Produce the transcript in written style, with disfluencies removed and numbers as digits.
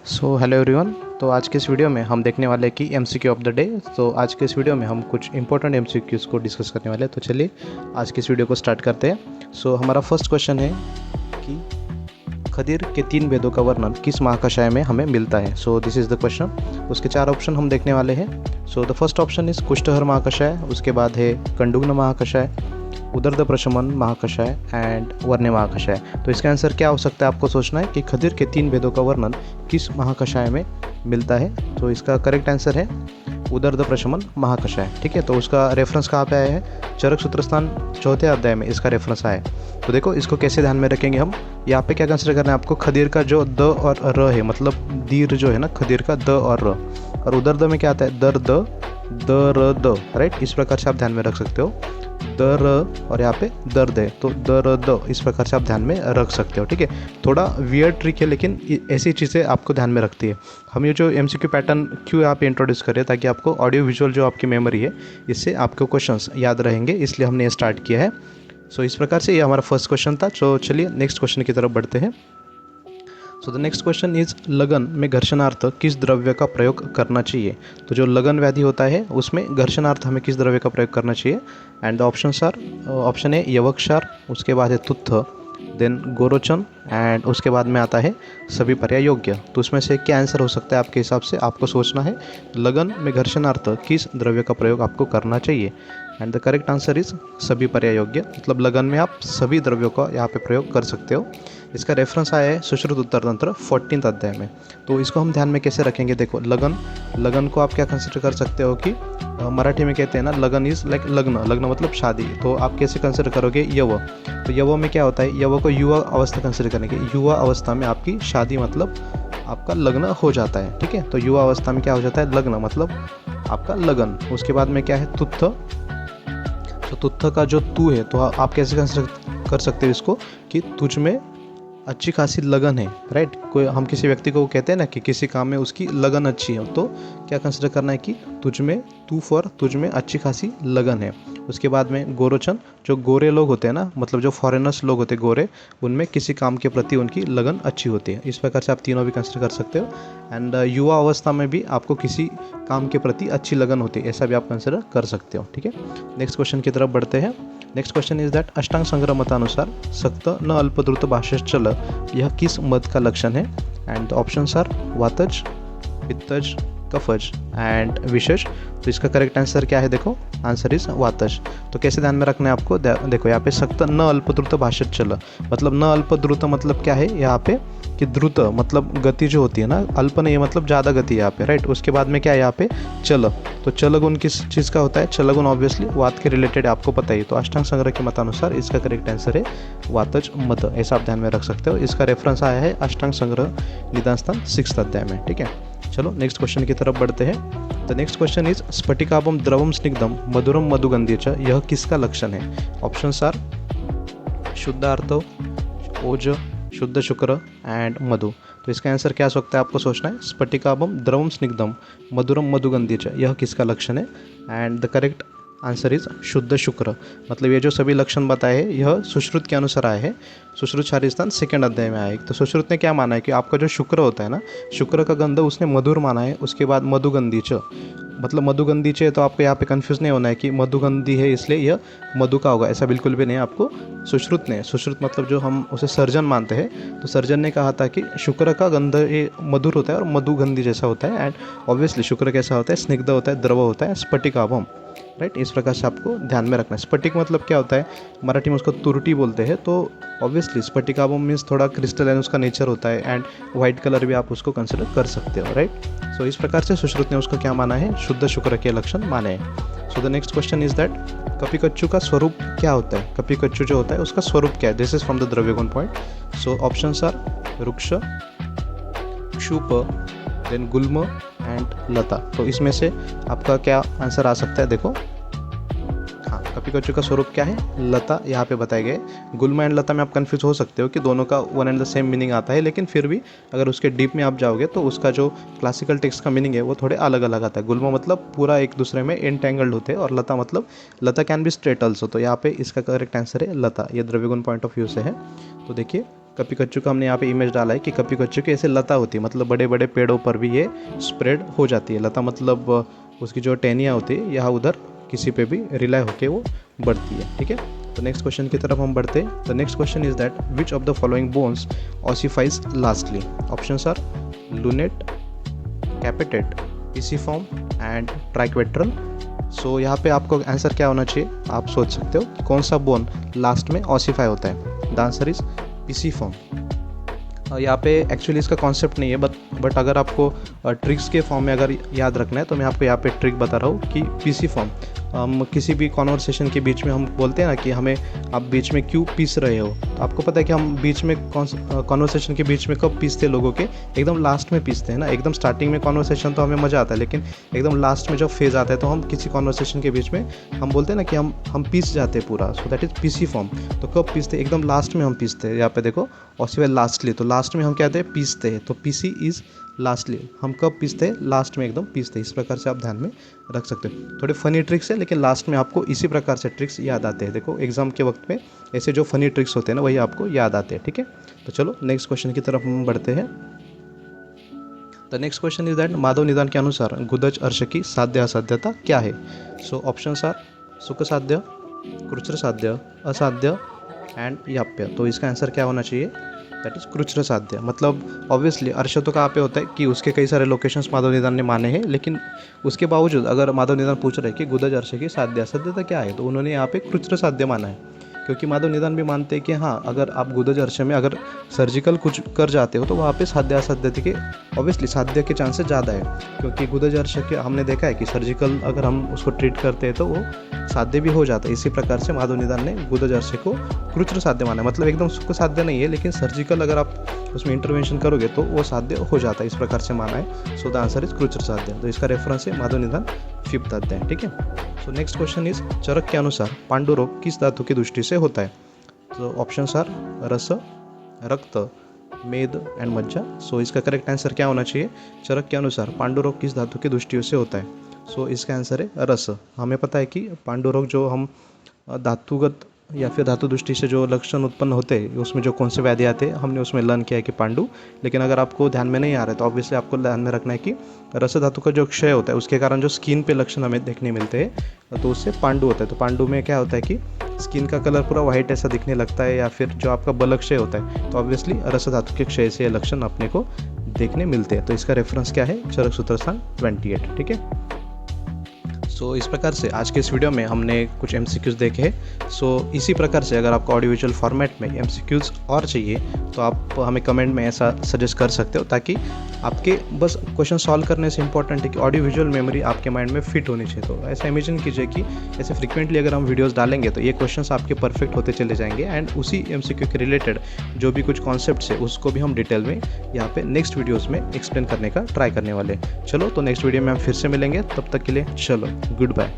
So hello everyone. तो आज के इस वीडियो में हम देखने वाले हैं कि एमसीक्यू ऑफ द डे। तो आज के इस वीडियो में हम कुछ इंपॉर्टेंट एमसीक्यूज़ को डिस्कस करने वाले हैं। तो चलिए आज के इस वीडियो को स्टार्ट करते हैं। सो हमारा फर्स्ट क्वेश्चन है कि खदिर के 3 वेदों का वर्णन किस महाकाशय में हमें मिलता है। So this is the question. उसके 4 ऑप्शन हम देखने वाले हैं। So the first option is कुष्ठहर महाकाशय, उसके बाद है कंडुग्न महाकाशय, उदर्द प्रशमन महाकाशय एंड वर्ण्य महाकाशय। तो इसका आंसर क्या हो सकता है, आपको सोचना है कि खदिर के 3 वेदों का वर्णन किस महाकाशय में मिलता है। तो इसका करेक्ट आंसर है उदर्द प्रशमन महाकाशय। ठीक है, तो उसका रेफरेंस कहाँ पे आया है? चरक सूत्रस्थान 4थे अध्याय में इसका रेफरेंस आया है। तो देखो इसको कैसे ध्यान में रखेंगे हम। यहाँ पे क्या कंसिडर करना है आपको, खदीर का जो द और र है, मतलब दीर जो है ना खदीर का द और र, और उदर्द में क्या आता है दर्द द र द, राइट। इस प्रकार से आप ध्यान में रख सकते हो। द र और यहाँ पे दर्द है तो द र द, इस प्रकार से आप ध्यान में रख सकते हो। ठीक है, थोड़ा वियर्ड ट्रिक है लेकिन ऐसी चीज़ें आपको ध्यान में रखती है। हम ये जो एमसीक्यू पैटर्न क्यों यहाँ पे इंट्रोड्यूस करें, ताकि आपको ऑडियो विजुअल जो आपकी मेमोरी है इससे आपको क्वेश्चंस याद रहेंगे, इसलिए हमने ये स्टार्ट किया है। सो इस प्रकार से ये हमारा फर्स्ट क्वेश्चन था। तो चलिए नेक्स्ट क्वेश्चन की तरफ बढ़ते हैं। So the next question is लगन में घर्षणार्थ किस द्रव्य का प्रयोग करना चाहिए। तो जो लगन व्याधि होता है उसमें घर्षणार्थ हमें किस द्रव्य का प्रयोग करना चाहिए। And the options are, option है यवक्षार, उसके बाद है तुत्थ, देन गोरोचन एंड उसके बाद में आता है सभी पर्याय योग्य। तो उसमें से क्या आंसर हो सकता है आपके हिसाब से, आपको सोचना है। लगन में घर्षणार्थ किस द्रव्य का प्रयोग आपको करना चाहिए। And the correct answer is सभी पर्याय योग्य, मतलब लगन में आप सभी द्रव्यों का यहाँ पे प्रयोग कर सकते हो। इसका रेफरेंस आया है सुश्रुत उत्तर तंत्र 14th अध्याय में। तो इसको हम ध्यान में कैसे रखेंगे, देखो लगन, लगन को आप क्या कंसिडर कर सकते हो कि मराठी में कहते हैं ना लगन इज लाइक लग्न, लग्न मतलब शादी। तो आप कैसे कंसिडर करोगे, यव। तो यव में क्या होता है, यव को युवा अवस्था कंसिडर करेंगे। युवा अवस्था में आपकी शादी मतलब आपका लग्न हो जाता है। ठीक है, तो युवा अवस्था में क्या हो जाता है, लग्न मतलब आपका लगन। उसके बाद में क्या है, तुत्थ। तो तुत्थ का जो तू है, तो आप कैसे कंसिडर कर सकते हो इसको कि तुझ में अच्छी खासी लगन है, राइट। कोई हम किसी व्यक्ति को कहते हैं ना कि किसी काम में उसकी लगन अच्छी है, तो क्या कंसिडर करना है कि तुझ में, तू फॉर तुझ में अच्छी खासी लगन है। उसके बाद में गोरोचन, जो गोरे लोग होते हैं ना, मतलब जो फॉरेनर्स लोग होते हैं गोरे, उनमें किसी काम के प्रति उनकी लगन अच्छी होती है। इस प्रकार से आप तीनों भी कंसिडर कर सकते हो। एंड युवा अवस्था में भी आपको किसी काम के प्रति अच्छी लगन होती है, ऐसा भी आप कंसिडर कर सकते हो। ठीक है, नेक्स्ट क्वेश्चन की तरफ बढ़ते हैं। नेक्स्ट क्वेश्चन इज दैट अष्टांग संग्रह मतानुसार सक्त न अल्पद्रुत भाष्यचल यह किस मत का लक्षण है। एंड द ऑप्शंस आर वातज, पित्तज, कफज एंड विशेष। तो इसका करेक्ट आंसर क्या है, देखो आंसर इज वातज। तो कैसे ध्यान में रखना है आपको, देखो यहाँ पे सक्त न अल्पद्रुत भाष्यचल, मतलब न अल्पद्रुत मतलब क्या है यहाँ पे कि द्रुत मतलब गति जो होती है ना, अल्प नहीं है मतलब ज़्यादा गति है यहाँ पे, राइट। उसके बाद में क्या है यहाँ पे चल, तो चल गुण किस चीज़ का होता है, चल गुण ऑब्वियसली वात के रिलेटेड आपको पता ही। तो अष्टांग संग्रह के मतानुसार इसका करेक्ट आंसर है वातज मत, ऐसा आप ध्यान में रख सकते हो। इसका रेफरेंस आया है अष्टांग संग्रह निदान स्थान 6th अध्याय में। ठीक है, चलो नेक्स्ट क्वेश्चन की तरफ बढ़ते हैं। द नेक्स्ट क्वेश्चन इज स्फटिकाभम द्रवम स्निग्धम मधुरम मधुगंधी च यह किसका लक्षण है। ऑप्शंस आर शुद्ध आर्थ, ओज, शुद्ध शुक्र एंड मधु। तो इसका आंसर क्या हो सकता है, आपको सोचना है। स्फटिकाभम द्रवम स्निग्धम मधुरम मधुगंधी च यह किसका लक्षण है। And the correct answer is शुद्ध शुक्र, मतलब ये जो सभी लक्षण बताए हैं यह सुश्रुत के अनुसार आए हैं। सुश्रुत शारीस्थान 2nd अध्याय में आए। तो सुश्रुत ने क्या माना है कि आपका जो शुक्र होता है ना, शुक्र का गंध उसने मधुर माना है। उसके बाद मधुगंधी च, मतलब मधुगंधी च, तो आपको यहाँ पे कंफ्यूज नहीं होना है कि मधुगंधी है इसलिए यह मधु का होगा, ऐसा बिल्कुल भी नहीं। आपको सुश्रुत ने, सुश्रुत मतलब जो हम उसे सर्जन मानते हैं, तो सर्जन ने कहा था कि शुक्र का गंध ये मधुर होता है और मधुगंधी जैसा होता है। एंड ऑब्वियसली शुक्र कैसा होता है, स्निग्ध होता है, द्रव होता है, स्फटिकाभम, राइट। इस प्रकार से आपको ध्यान में रखना है। स्फटिक मतलब क्या होता है, मराठी में उसको तुरटी बोलते हैं। तो ऑब्वियसली स्फटिकाभम मीन्स थोड़ा क्रिस्टलाइन उसका नेचर होता है, एंड वाइट कलर भी आप उसको कंसिडर कर सकते हो, राइट। सो इस प्रकार से सुश्रुत ने उसको क्या माना है, शुद्ध शुक्र के लक्षण माने हैं। So the next question is that कपिकच्चू का स्वरूप क्या होता है। कपिकच्चू जो होता है उसका स्वरूप क्या है, दिस इज फ्रॉम द द्रव्यगुण पॉइंट। सो ऑप्शंस आर वृक्ष, क्षूप, देन गुल्म एंड लता। तो इसमें से आपका क्या आंसर आ सकता है, देखो हाँ, कपिकच्चू का स्वरूप क्या है, लता यहाँ पे बताए गए। गुल्म एंड लता में आप कंफ्यूज हो सकते हो कि दोनों का one and the same meaning आता है, लेकिन फिर भी अगर उसके डीप में आप जाओगे तो उसका जो क्लासिकल टेक्स्ट का मीनिंग है वो थोड़े अलग अलग आता है। गुल्म मतलब पूरा एक दूसरे में एंटेंगल्ड होते हैं, और लता मतलब लता कैन बी स्ट्रेट ऑल्सो। तो यहाँ पे इसका करेक्ट आंसर है लता, ये द्रव्यगुण पॉइंट ऑफ व्यू से है। तो देखिए कपी कच्चू का हमने यहाँ पे इमेज डाला है कि कपी कच्चू की ऐसे लता होती है, मतलब बड़े बड़े पेड़ों पर भी ये स्प्रेड हो जाती है। लता मतलब उसकी जो टहनियाँ होती है यहाँ उधर किसी पे भी रिलाई होके वो बढ़ती है। ठीक है, तो नेक्स्ट क्वेश्चन की तरफ हम बढ़ते हैं। The next question is that which of the following bones ossifies lastly. Options are lunate, capitate, pisiform and triquetral. So यहाँ पे आपको आंसर क्या होना चाहिए, आप सोच सकते हो कि कौन सा बोन लास्ट में ऑसिफाई होता है। The answer is pisiform. यहाँ पे एक्चुअली इसका कॉन्सेप्ट नहीं है, बट अगर आपको ट्रिक्स के फॉर्म में अगर याद रखना है तो मैं आपको यहाँ पे ट्रिक बता रहा हूँ कि पीसी फॉर्म हम किसी भी कॉन्वर्सेशन के बीच में हम बोलते हैं ना कि हमें आप बीच में क्यों पीस रहे हो, तो आपको पता है कि हम बीच में कॉन्वर्सेशन के बीच में कब पीसते हैं लोगों के, एकदम लास्ट में पीसते हैं ना। एकदम स्टार्टिंग में कॉन्वर्सेशन तो हमें मज़ा आता है, लेकिन एकदम लास्ट में जब फेज आता है तो हम किसी कॉन्वर्सेशन के बीच में हम बोलते हैं ना कि हम पीस जाते हैं पूरा। So that is PC form. तो कब पीसते हैं, एकदम लास्ट में हम पीसते हैं। यहाँ पे देखो ऑसिफाई लास्टली, तो लास्ट में हम कहते हैं पीसते हैं, तो पीसी इज़ लास्टली। हम कब पीसते हैं, लास्ट में एकदम पीसते हैं। इस प्रकार से आप ध्यान में रख सकते हो। थोड़े फनी ट्रिक्स है, लेकिन लास्ट में आपको इसी प्रकार से ट्रिक्स याद आते हैं। देखो एग्जाम के वक्त में ऐसे जो फनी ट्रिक्स होते हैं ना वही आपको याद आते हैं। ठीक है, तो चलो नेक्स्ट क्वेश्चन की तरफ हम बढ़ते हैं। The next question is that Madhav निदान के अनुसार गुदज अर्श की साध्य असाध्यता क्या है। सो ऑप्शंस आर सुख साध्य, कृच्छ्र साध्य, असाध्य एंड याप्य। तो इसका आंसर क्या होना चाहिए, दैट इज कृच्छ्र साध्य। मतलब ऑब्वियसली अर्श तो कहाँ पे होता है कि उसके कई सारे लोकेशंस माधव निदान ने माने हैं, लेकिन उसके बावजूद अगर माधव निदान पूछ रहे हैं कि गुदज अर्श की साध्य असाध्यता क्या है, तो उन्होंने यहाँ पे कृच्छ्र साध्य माना है। क्योंकि माधव निदान भी मानते हैं कि हाँ, अगर आप गुदज अर्श में अगर सर्जिकल कुछ कर जाते हो तो वहाँ पे साध्य असाध्य के ऑब्वियसली साध्य के चांसेस ज़्यादा है। क्योंकि गुदज अर्श के हमने देखा है कि सर्जिकल अगर हम उसको ट्रीट करते हैं तो वो साध्य भी हो जाता है। इसी प्रकार से माधव निदान ने गुदज अर्श को कृच्छ्र साध्य माना है। मतलब एकदम सुख साध्य नहीं है, लेकिन सर्जिकल अगर आप उसमें इंटरवेंशन करोगे तो वो साध्य हो जाता है, इस प्रकार से माना है। सो द आंसर इज कृच्छ्र साध्य। तो इसका रेफरेंस है माधव निदान 5th अध्याय। ठीक है, सो नेक्स्ट क्वेश्चन इज चरक के अनुसार पांडु रोग किस धातु की दृष्टि से होता है। तो ऑप्शंस आर रस, रक्त, मेद एंड मज्जा। सो इसका करेक्ट आंसर क्या होना चाहिए, चरक के अनुसार पांडु रोग किस धातु की दृष्टि से होता है। सो इसका आंसर है रस। हमें पता है कि पांडु रोग जो हम धातुगत या फिर धातु दृष्टि से जो लक्षण उत्पन्न होते हैं उसमें जो कौन से व्याधि आते हैं हमने उसमें लर्न किया है कि पांडु। लेकिन अगर आपको ध्यान में नहीं आ रहा है तो ऑब्वियसली आपको ध्यान में रखना है कि रस धातु का जो क्षय होता है उसके कारण जो स्किन पे लक्षण हमें देखने मिलते हैं तो उससे पांडु होता है। तो पांडु में क्या होता है कि स्किन का कलर पूरा वाइट ऐसा दिखने लगता है, या फिर जो आपका बल क्षय होता है तो ऑब्वियसली रस धातु के क्षय से लक्षण अपने को देखने मिलते हैं। तो इसका रेफरेंस क्या है, चरक सूत्र स्थान 28। ठीक है, सो इस प्रकार से आज के इस वीडियो में हमने कुछ MCQs देखे हैं। सो इसी प्रकार से अगर आपको ऑडियो विजुअल फॉर्मेट में MCQs और चाहिए तो आप हमें कमेंट में ऐसा सजेस्ट कर सकते हो, ताकि आपके बस क्वेश्चन सॉल्व करने से इंपॉर्टेंट है कि ऑडियो विजुअल मेमोरी आपके माइंड में फिट होनी चाहिए। तो ऐसा इमेजिन कीजिए कि ऐसे फ्रिक्वेंटली अगर हम वीडियोस डालेंगे तो ये क्वेश्चंस आपके परफेक्ट होते चले जाएंगे, एंड उसी MCQ के रिलेटेड जो भी कुछ कॉन्सेप्ट्स है उसको भी हम डिटेल में यहाँ पे नेक्स्ट वीडियोज़ में एक्सप्लेन करने का ट्राई करने वाले। चलो तो नेक्स्ट वीडियो में हम फिर से मिलेंगे, तब तक के लिए चलो गुड बाय।